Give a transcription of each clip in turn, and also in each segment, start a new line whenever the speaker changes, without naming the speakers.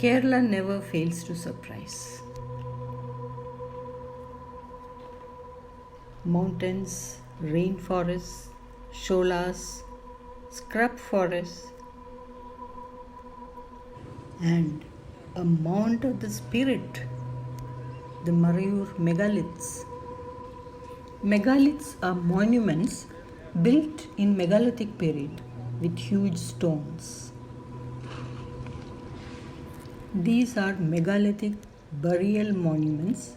Kerala never fails to surprise. Mountains, rainforests, sholas, scrub forests, and a mound of the spirit, the Marayur megaliths. Megaliths are monuments built in megalithic period with huge stones. These are megalithic burial monuments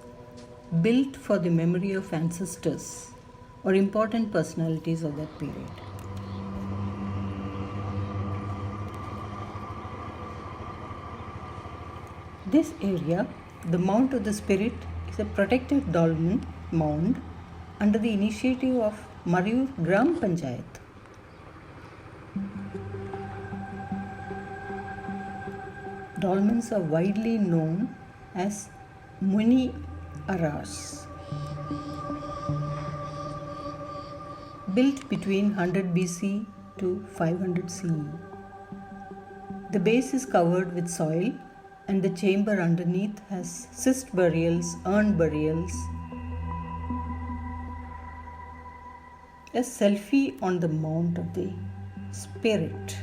built for the memory of ancestors or important personalities of that period. This area, the Mount of the Spirit, is a protected dolmen mound under the initiative of Marayur Gram Panchayat. Dolmens are widely known as Muni Aras. Built between 100 BC to 500 CE. The base is covered with soil and the chamber underneath has cist burials, urn burials. A selfie on the Mount of the Spirit.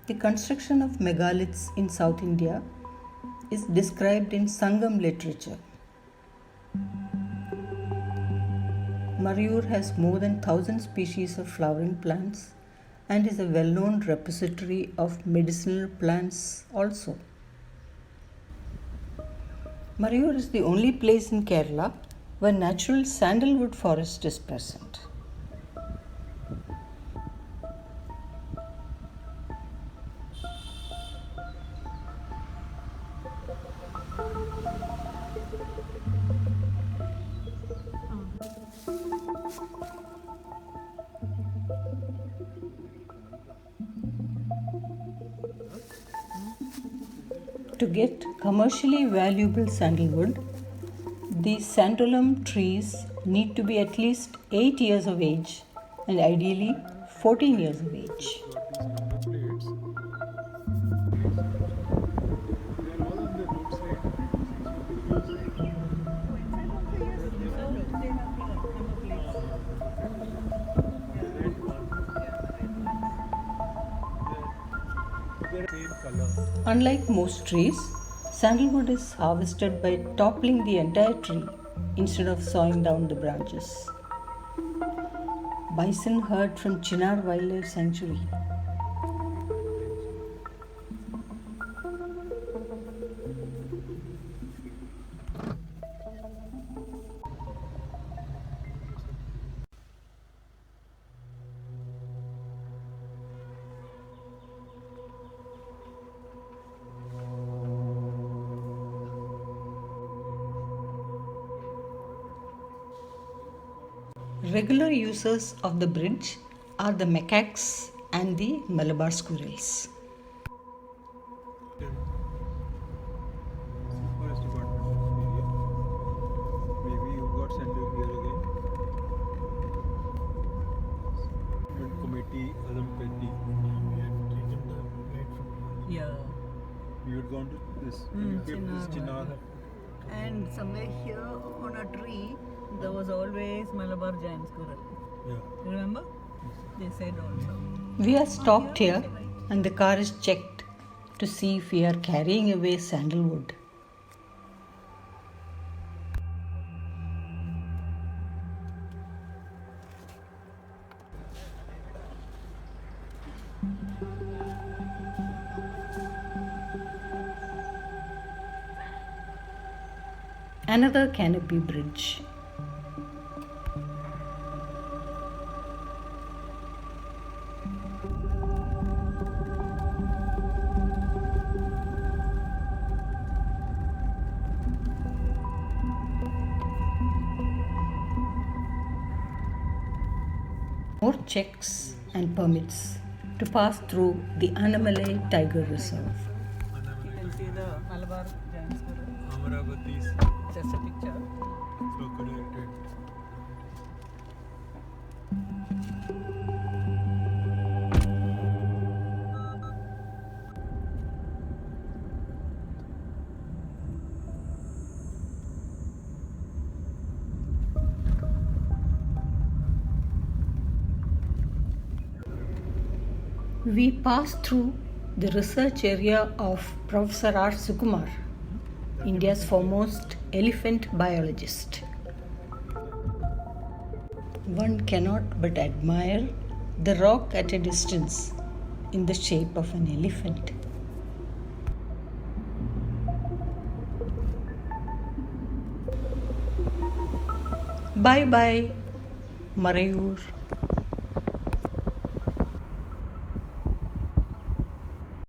The construction of megaliths in South India is described in Sangam literature. Marayur has more than 1,000 species of flowering plants and is a well-known repository of medicinal plants also. Marayur is the only place in Kerala where natural sandalwood forest is present. To get commercially valuable sandalwood, these santalum trees need to be at least 8 years of age and ideally 14 years of age. Unlike most trees, sandalwood is harvested by toppling the entire tree instead of sawing down the branches. Bison herd from Chinar Wildlife Sanctuary. Regular users of the bridge are the macaques and the Malabar squirrels.
Forest Department area. Maybe you got sent here again. Committee Adampeti.
We had taken the guide from
Yeah,
You had gone to this.
Chinar.
Chinar.
and somewhere here on a tree there was always Malabar giant squirrel.
Yeah.
Remember? They said also.
We are stopped here and the car is checked to see if we are carrying away sandalwood. Another canopy bridge. More checks and permits to pass through the Annamalai Tiger Reserve.
You can see the Malabar giant squirrel.
Amaravati's
Just a picture.
crocodile tent.
We passed through the research area of Professor R. Sukumar, India's foremost elephant biologist. One cannot but admire the rock at a distance in the shape of an elephant. Bye bye, Marayur.